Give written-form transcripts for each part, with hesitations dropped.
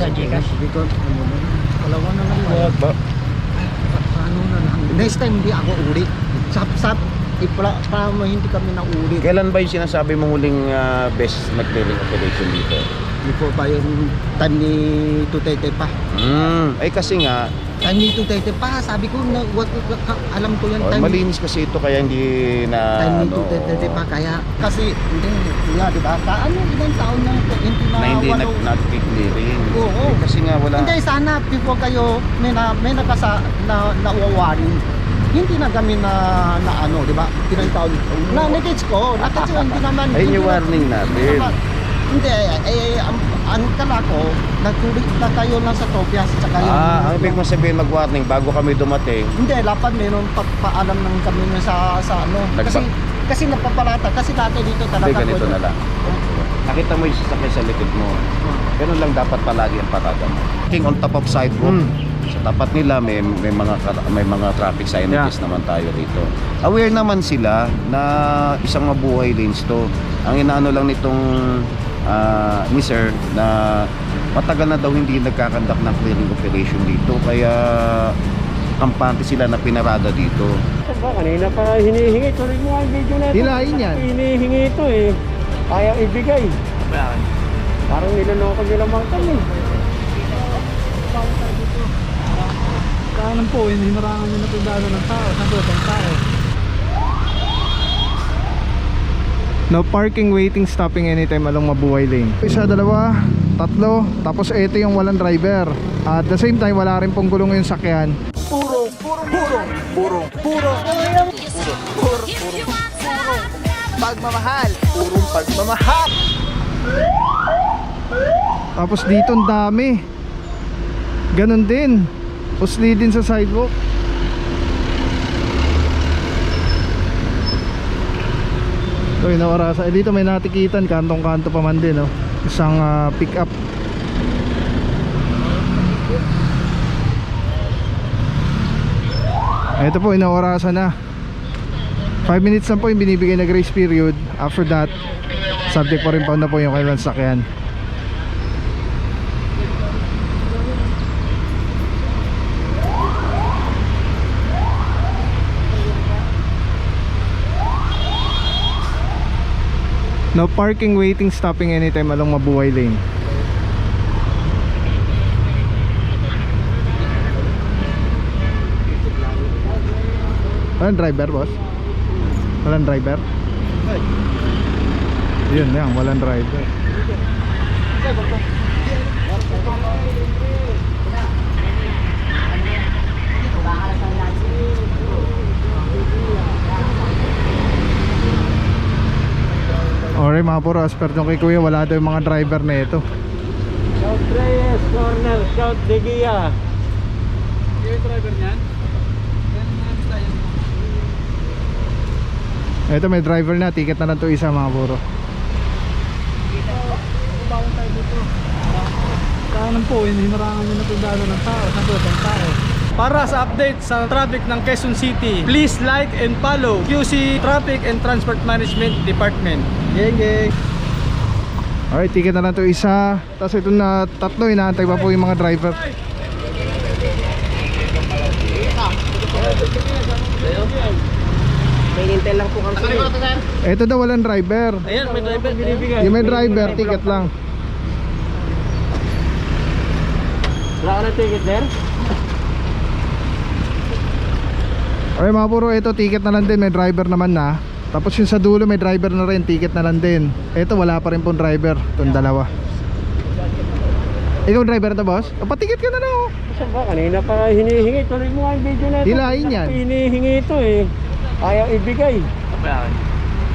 Sa Gcash. Dito, dalawa na lang. Paano na lang. Next time hindi ako uli. Sap-sap. Para mo hindi kami na uli. Kailan ba yung sinasabi mong huling best nag-clearing operation dito? Before pa yung time ni Tutete pa. Ay kasi nga, Time ni Tutete pa, sabi ko, alam ko yan. Time malinis kasi ito kaya hindi na time ni Tutete pa, kaya kasi, hindi nga, di ba? Ilang taon na ito, hindi na hindi walo. nag-clearing. Oo. Kasi nga wala. Hindi, sana before kayo may nauwawarin. Hindi na kami na ano, di ba? Ilang taon. Na-negate ko, hindi naman. Ayun yung warning natin. Hindi, ang kala ko, nagtuloy na kayo lang sa Topias. Ang ibig mo sabihin mag-warning bago kami dumating. Hindi, dapat meron pagpaalam ng kami sa ano. Kasi napapalata, kasi dati dito Hindi, talaga. ganito na lang. Nakita mo yung sasakyan sa likod mo. Ganun lang dapat palagi ang parada mo. King on top of sidewalk. Sa tapat nila may mga traffic signage naman tayo dito. Aware naman sila na isang mabuhay lanes to. Ang inaano lang nitong ni sir na matagal na daw hindi nagkakandak ng clearing operation dito, kaya kampante sila na pinarada dito. Kanina pa hinihingi. Tuloy mo ang video natin. Hilahin yan. Hinihingi ito eh. Ayaw ibigay. Parang niloloko nila mang kami. Kanan po, hindi marangan yung natundalo ng tao. Sagot ang tao. No parking, waiting, stopping anytime along Mabuhay Lane. Isa, dalawa, tatlo. Tapos ito yung walang driver. At the same time, wala rin pong gulong yung sakyan. Pagmamahal. Purong pagmamahal. Tapos dito ang dami. Ganon din. Usli din sa sidewalk. Ito yung nawarasa. Dito may natikitan. Kantong-kanto pa man din. Isang pick up. Ito po, inaorasan na. 5 minutes lang po yung binibigay na grace period. After that, subject po rin po na po yung kailan sakyan. No parking, waiting, stopping anytime along Mabuhay Lane. Walang driver, boss? Walang driver? Yun yan, walang driver. Alright mga puro, as per nung kay kuya, wala daw yung mga driver na ito. Shout Reyes, corner, shout De Gia. Yung driver niyan? Ito may driver na, ticket na lang to isa mga puro. Kanan po, hindi marangan yung natundalo ng tao. Sagot ang tao. Para sa update sa traffic ng Quezon City, please like and follow QC Traffic and Transport Management Department. Yay! Alright, ticket na lang to isa. Tapos ito na tatlo, inaantay pa po yung mga driver. Hinintay lang po kami. Ito daw walang driver. Ayan, may driver binibigay. Yung may driver, ticket lang. Wala ka na ticket, sir? Okay mga puro, ito ticket na lang din, may driver naman na. Tapos yung sa dulo may driver na rin, ticket na lang din. Ito wala pa rin pong driver, itong dalawa. Ikaw driver na boss? O paticket ka na lang oh. Saan ba? Kanina pa hinihingi. Tuloy mo ang video natin. Hilahin yan. Hinihingi ito eh. Ayaw ibigay.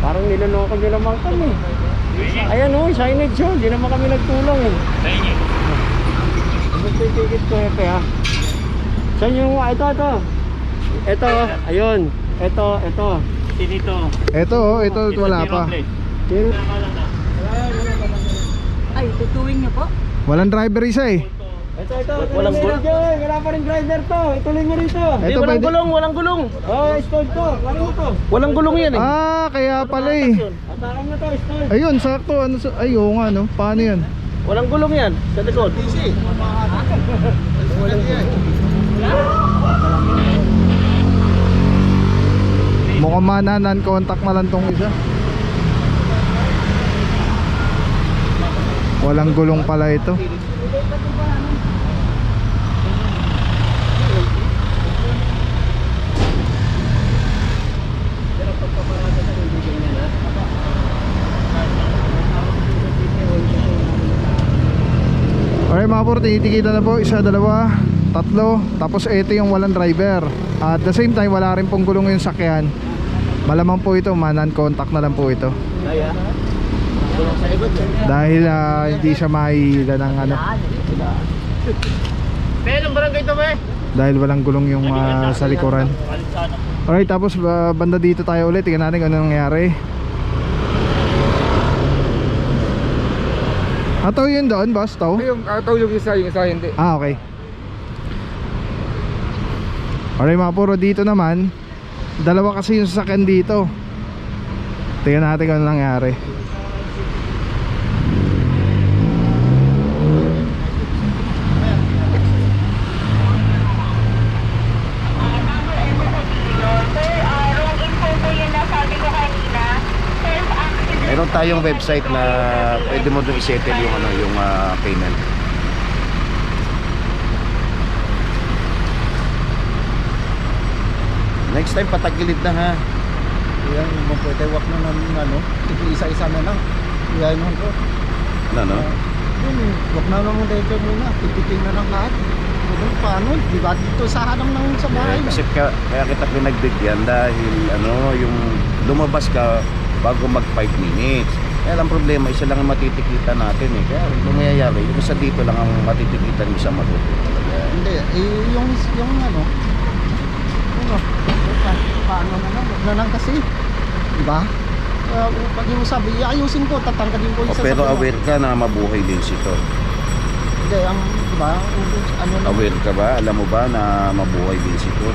Parang niloloko nila mang kami. Ayan oh, signage yun. Hindi naman kami nagtulong eh. Ano yung ticket ko Epe ha? Saan yung, ito, ayun. Ito. Tinito. Ito oh, ito wala pa. Ay, tutuwing niyo po? Walang driver isa eh. Ito. Walang gulong. Wala pa rin driver to. Ituloy mo rito. Ito pwede. Walang gulong. Oh, stone to. Ano to? Walang gulong yan eh. Ah, kaya pala eh. Atakan mo to, stone. Ayun, sakto. Ay, oo nga no. Paano yan? Walang gulong yan sa likod. Easy. Walang yan. Mukhang mananan contact na lang tong isa. Walang gulong pala ito. Okay mga puro, tinitikita na po. Isa, dalawa, tatlo. Tapos ito yung walang driver. At the same time, wala rin pong gulong yung sakyan. Malamang po ito, manan contact na lang po ito. Dahil hindi siya mahila ng ano. Anong barangay ito, be? Dahil walang gulong yung sa likuran. Alright, tapos banda dito tayo ulit. Tingnan natin kung ano nangyari. Ataw yun doon, boss? Taw? Yung isa hindi. Ah, okay. Alright mga puro, dito naman dalawa kasi yung sasakyan dito. Tingnan natin kung ano nangyari. Meron tayong website na pwede mo doon i-settle yung ano, yung payment. Next time patagilid na ha. Yan, pwede wak na ng ano, isa-isa na lang. Yan mo ko. Ano? Wak na lang ng dito muna, tipitin na lang lahat. Paano? Di ba dito sa harang ng sa bahay? Kasi kaya kita pinagbigyan dahil ano, yung lumabas ka bago mag 5 minutes. Kaya lang problema, isa lang ang matitikitan natin eh. Kaya kung mayayari, yung isa dito lang ang matitikitan, isa matuto. Hindi, yung ano, paano na lang, wag na lang kasi, di ba? Pag yung sabi, ayusin ko, tatanggalin ko isa Pero sa aware ka na mabuhay din sito. Hindi, di ba, ano na, Aware ka ba? Alam mo ba na mabuhay din sito?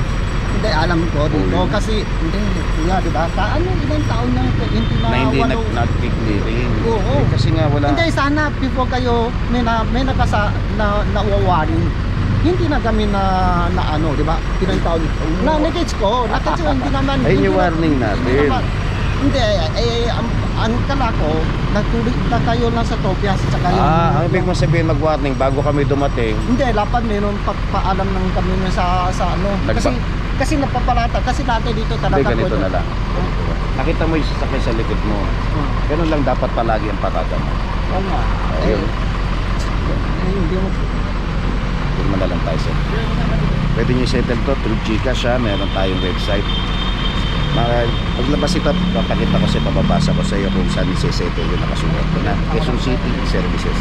hindi, alam ko dito, Oo. kasi, hindi, kuya, di ba, ano, ilang taon na, hindi na, Na hindi walo, nag-clearing. Oo. Kasi nga wala. hindi, sana, before kayo, may nawawarin, hindi na kami na ano, di ba, ilang taon, nakikits ko, hindi naman, Ayun hindi yung na- warning hindi natin. naman- Hindi, ang kala ko, nagtuloy na kayo lang sa Topias, tsaka yung... Ang ibig mo sabihin mag-warning bago kami dumating. Hindi, dapat meron pagpaalam ng kami sa ano. Kasi napapalata, kasi dati dito Hindi, talaga... ganito na lang. Nakita mo yung sasakyan sa likod mo. Ganun lang dapat palagi ang pataga mo. Wala. Ayun. Hindi mo... Firma na lang tayo sir. Pwede nyo settle to through Gcash ha. Meron tayong website. Paglabas ito, papakita ko sa pababasa ko sa iyo kung saan i-settle yung nakasulat ko na Quezon City Services.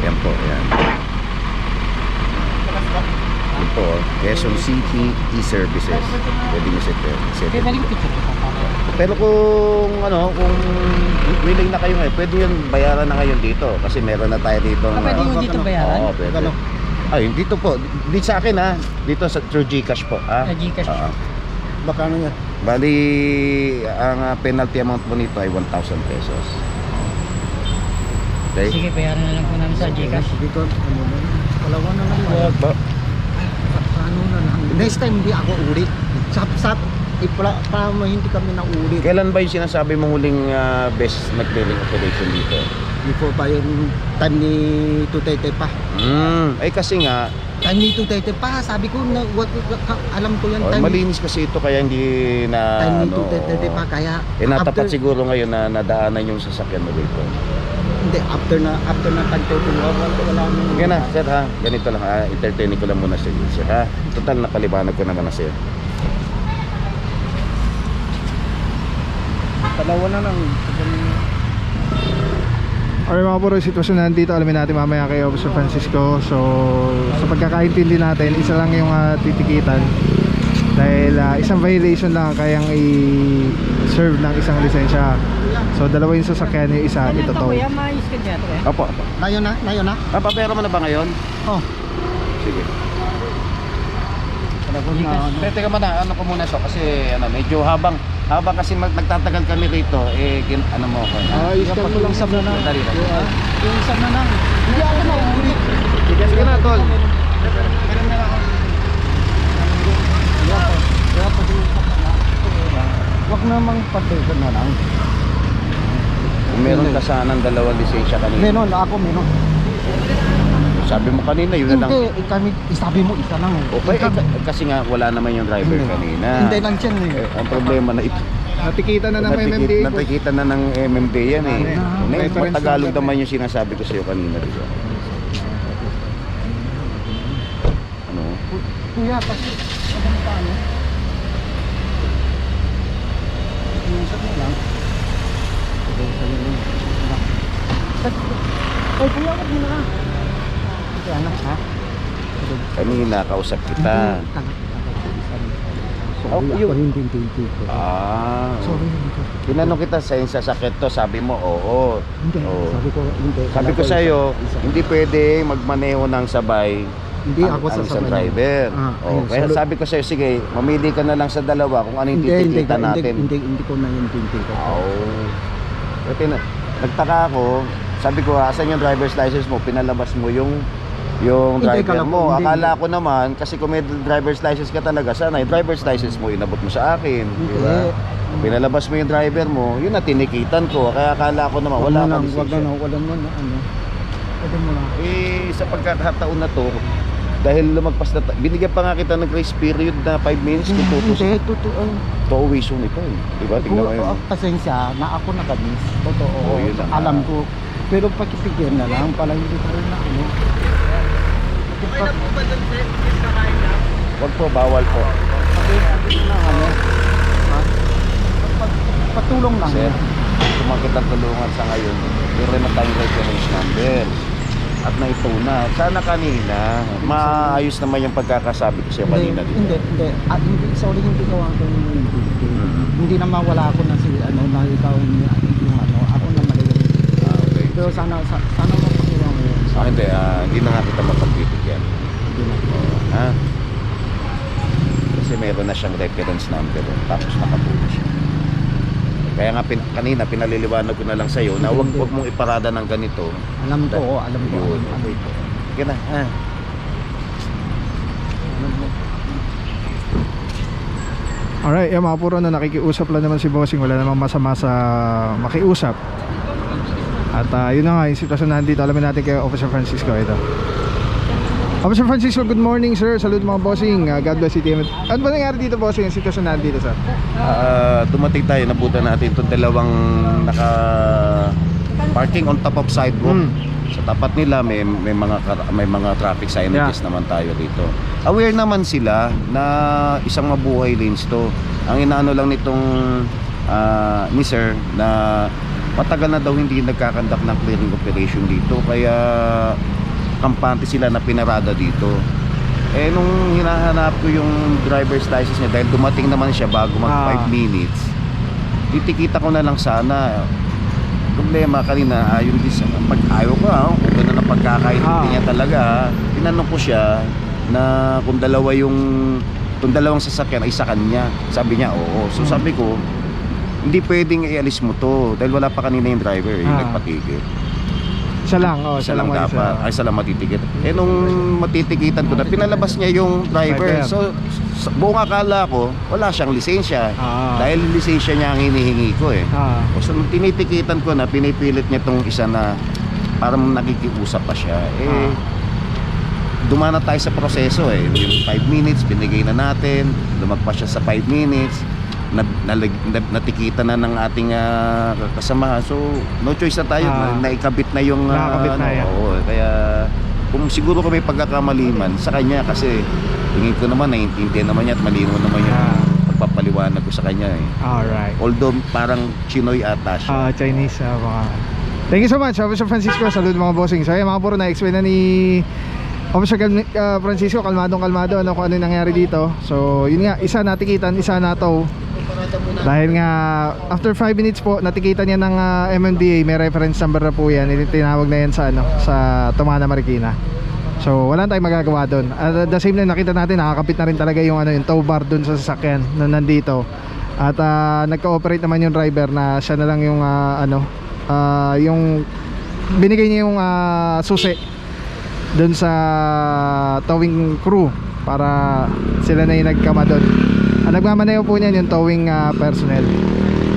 Yan po, yan. Yan po, Quezon City E-Services. Pwede nyo settle. Pero kung ano, kung willing na kayo ngayon, pwede yun bayaran na ngayon dito. Kasi meron na tayo dito. Pwede yung dito bayaran? Oo, pwede. Ano? Ay, dito po. Dito sa akin ha. Dito sa through Gcash po. Ha? Gcash. Oo. Baka ano yan? Bali, ang penalty amount po nito ay 1,000 pesos. Okay? Sige, bayaran na lang po namin sa Gcash. Dito, ano na, palawan na lang. Ano na lang. Next time hindi ako ulit. Sap-sap. Para hindi kami na ulit. Kailan ba yung sinasabi mong huling best nag-clearing operation dito? Before pa yung time ni Tutete pa. Ay kasi nga, Time ni Tutete pa, sabi ko, alam ko yan. Time malinis kasi ito kaya hindi na time ni ano, Tutete pa, kaya... natapat siguro ngayon na nadaanan yung sasakyan mo dito. Hindi, after na time Tutete, wala nang... Kaya na, sir ha, ganito lang ha, entertaining ko lang muna sir ha. Total napaliwanag ko naman na sir. Dalawa na lang. Okay mga puro, sitwasyon na nandito, alamin natin mamaya kay Officer Francisco. So sa pagkakaintindi natin, isa lang yung titikitan. Dahil isang violation lang ang kayang i-serve ng isang lisensya. So dalawa yung sasakyan, yung isa ito to. Kuya, maayos ka dyan. Opo. Nayon na? Papapera mo na ba ngayon? Oh. Sige. Talagang na, ano. Teka muna, ano ko muna so kasi ano, medyo habang Haba kasi nagtatagal kami rito, ano mo ako na? Iskan mo lang sa na. Dali, dali. Yung isa na lang. Hindi ako mauuli. Sige na, tol. Huwag namang patuloy na lang. Kung meron ka sanang dalawang lisensya kanina. Meron, ako meron. Sabi mo kanina, yun na lang. Hindi, sabi mo isa lang. Okay, kasi nga wala naman yung driver kanina. Hindi lang siya Ang problema na ito. Natikita na ng MMDA. Nakikita na ng MMDA yan eh. Reference Matagalog number. naman yung sinasabi ko sa'yo kanina, di ba? Ano? Kuya, kasi ano pa ano? Iusap mo lang. Ay, kuya, wag mo na. Kaya anak, ha? Kanina, kausap kita. Sorry, Oh, ako rin din ko. Sorry, hindi ko. Tinanong kita sa sasakit to, sabi mo, oo. Hindi, Oo. sabi ko, hindi. Sabi ko sa'yo, hindi pwede magmaneho ng sabay Hindi ako ang isang sasabay. driver. Ayun, Kaya sabi ko sa'yo, sige, mamili ka na lang sa dalawa kung ano yung titikita natin. Hindi ko na yung tintin ko. Kasi nagtaka ako, sabi ko, asan yung driver's license mo? Pinalabas mo yung Hindi, driver akala ko, mo. hindi. Akala ko naman, kasi kung may driver's license ka talaga, sana yung driver's license mo, inabot mo sa akin. Di Hindi. ba? Pinalabas mo yung driver mo, yun na tinikitan ko. Kaya akala ko naman, wala ka Wag lisensya. na, wala mo na ano. Pwede mo na. Sa pagkakataon na to, dahil lumagpas na, binigyan pa nga kita ng grace period na 5 minutes kung tutos. Hindi, totoo. Tuuwiso nito eh. Diba? Tingnan mo yun. Pasensya na ako nakamiss. Totoo. Oo, yun na nga. Alam ko. Pero pakipigyan na lang, pala hindi pa rin na ano. Wag po, bawal po. Na ano. Ha? Patulong lang. Sir, kung kita tulungan sa ngayon, meron na tayong reference number. At naituna. Sana kanina, maayos naman yung pagkakasabi ko sa'yo kanina dito. Hindi. Hindi. Sorry, hindi ko ako hindi naman wala ako na si ano na ikaw yung ano. Ako na mali. Okay. Pero sana mapakinggan mo yun. Hindi, hindi na nga kita mapagbibigyan. Hindi na. Ha? Kasi meron na siyang reference number tapos nakapuno siya. Kaya nga kanina pinaliliwanag ko na lang sa'yo na wag mong iparada ng ganito. Alam ko. Yun. Sige na. Alright, yung mga puro na nakikiusap lang naman si Bossing. Wala namang masama sa makiusap. At yun na nga, yung sitwasyon nandito. Alamin natin kay Officer Francisco ito. Officer Francisco, good morning sir. Salute mga Bossing. God bless you team. Ano ba nangyari dito Bossing? Yung sitwasyon nandito sir? Dumating tayo, nabutan natin itong dalawang naka parking on top of sidewalk. Sa tapat nila may mga traffic signage naman tayo dito. Aware naman sila na isang mabuhay lanes to. Ang inaano lang nitong ni sir na matagal na daw hindi nagkakandak ng clearing operation dito, kaya kampante sila na pinarada dito. Nung hinahanap ko yung driver's license niya, dahil dumating naman siya bago mag 5 minutes, titikita ko na lang sana. Problema kanina, yung pag-ayaw ko, kung gano'n ang pagkakaintindi niya talaga, tinanong ko siya na kung dalawang sasakyan ay sa kanya. Sabi niya, oo. So sabi ko, hindi pwedeng ialis mo to dahil wala pa kanina yung driver, yung nagpatigil. Isa lang, Isa lang dapat, ay isa lang matitikit. Nung matitikitan ko na, pinalabas niya yung driver. So buong akala ko, wala siyang lisensya. Dahil lisensya niya ang hinihingi ko eh. So nung tinitikitan ko na, pinipilit niya tong isa na parang nakikiusap pa siya. Dumana tayo sa proseso eh. Yung 5 minutes, binigay na natin. Lumagpas siya sa 5 minutes. Natikita na ng ating kasamahan. So no choice na tayo, naikabit na yung nakakabit na yan. Oo, kaya kung siguro kung may pagkakamaliman sa kanya, kasi tingin ko naman naiintindihan naman niya at malinaw naman yung pagpapaliwanag ko sa kanya eh. Alright. Although parang Chinoy ata siya. Chinese mga. Thank you so much Officer Francisco. Salute mga Bossing. So mga puro na-explain na ni Officer Francisco, kalmadong ano kung ano yung nangyari dito. So yun nga, isa natikitan, isa nataw. Dahil nga after 5 minutes po natikitan niya ng MMDA, may reference number na po yan. Tinawag na yan sa sa Tumana Marikina. So wala tayong magagawa doon. At the same time nakita natin nakakapit na rin talaga yung yung tow bar doon sa sasakyan na nandito. At nagka-operate naman yung driver na siya na lang yung yung binigay niya yung susi dun sa towing crew para sila na yung nagkama doon. Nagmamaneho po niyan yung towing personnel.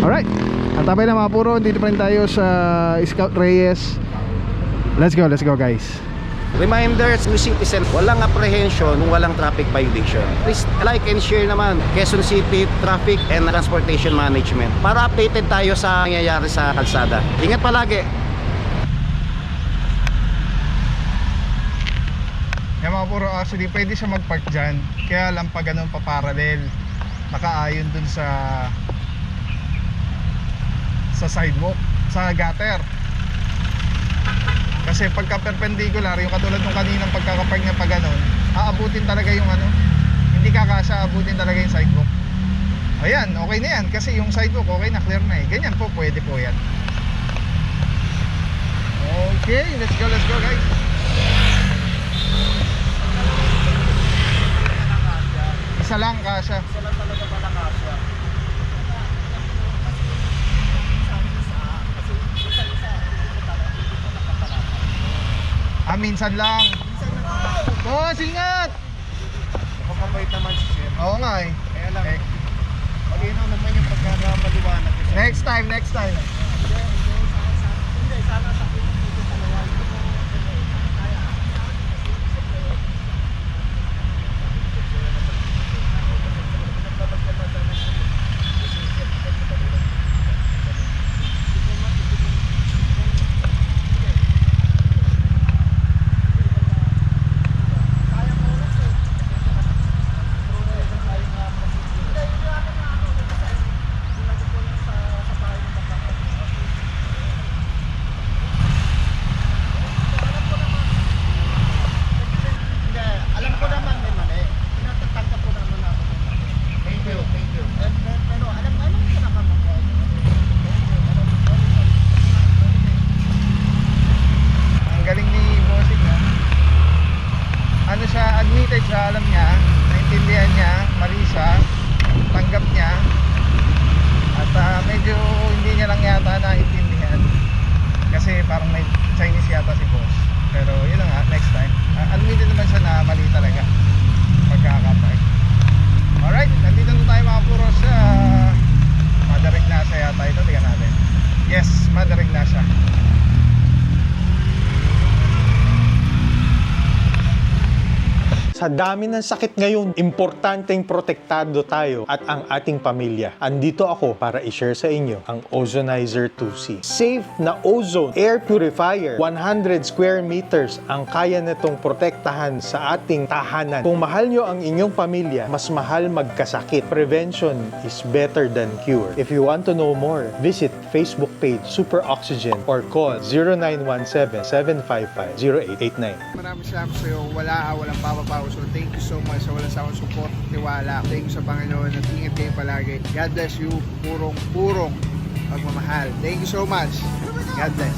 Alright, ang tabay na mga puro, dito pa rin tayo sa Scout Reyes. Let's go guys. Reminders to citizen, walang apprehension kung walang traffic violation. Please like and share naman Quezon City Traffic and Transportation Management para updated tayo sa nangyayari sa kalsada. Ingat palagi. Yan mga puro, actually pwede siya mag-park dyan. Kaya lang pa ganun pa parallel, nakaayon dun sa sidewalk, sa gutter. Kasi pagka perpendicular, yung katulad nung kaninang pagkakapark niya pa ganun, aabutin talaga yung hindi kakasya, aabutin talaga yung sidewalk. Ayan, okay na yan kasi yung sidewalk okay na, clear na eh. Ganyan po, pwede po yan. Okay, let's go guys. Isa lang kasya. Isa lang talaga pala kasya. Minsan lang. Boss, ingat! Nakapabait naman si Sir. Oo nga eh. Kaya lang, malinaw naman yung pagkakamaliwanag. Next time. Admitted siya, alam niya, naintindihan niya, mali siya, tanggap niya, at medyo hindi niya lang yata naintindihan kasi parang may Chinese yata si boss. Pero yun na nga, next time admitted naman siya na mali talaga pagkakapark. Alright, nandito na tayo mga puro sa Mother Ignacia yata ito, tingnan natin. Yes, Mother Ignacia. Sa dami ng sakit ngayon, importanteng protektado tayo at ang ating pamilya. Andito ako para i-share sa inyo ang Ozonizer 2C. Safe na ozone air purifier. 100 square meters ang kaya nitong protektahan sa ating tahanan. Kung mahal nyo ang inyong pamilya, mas mahal magkasakit. Prevention is better than cure. If you want to know more, visit Facebook page Super Oxygen or call 0917-755-0889. Maraming salamat sa iyo. Walang papapaw. So thank you so much sa walang sawang support, tiwala. Thank you sa Panginoon at ingat kayo palagi. God bless you. Purong pagmamahal. Thank you so much. God bless.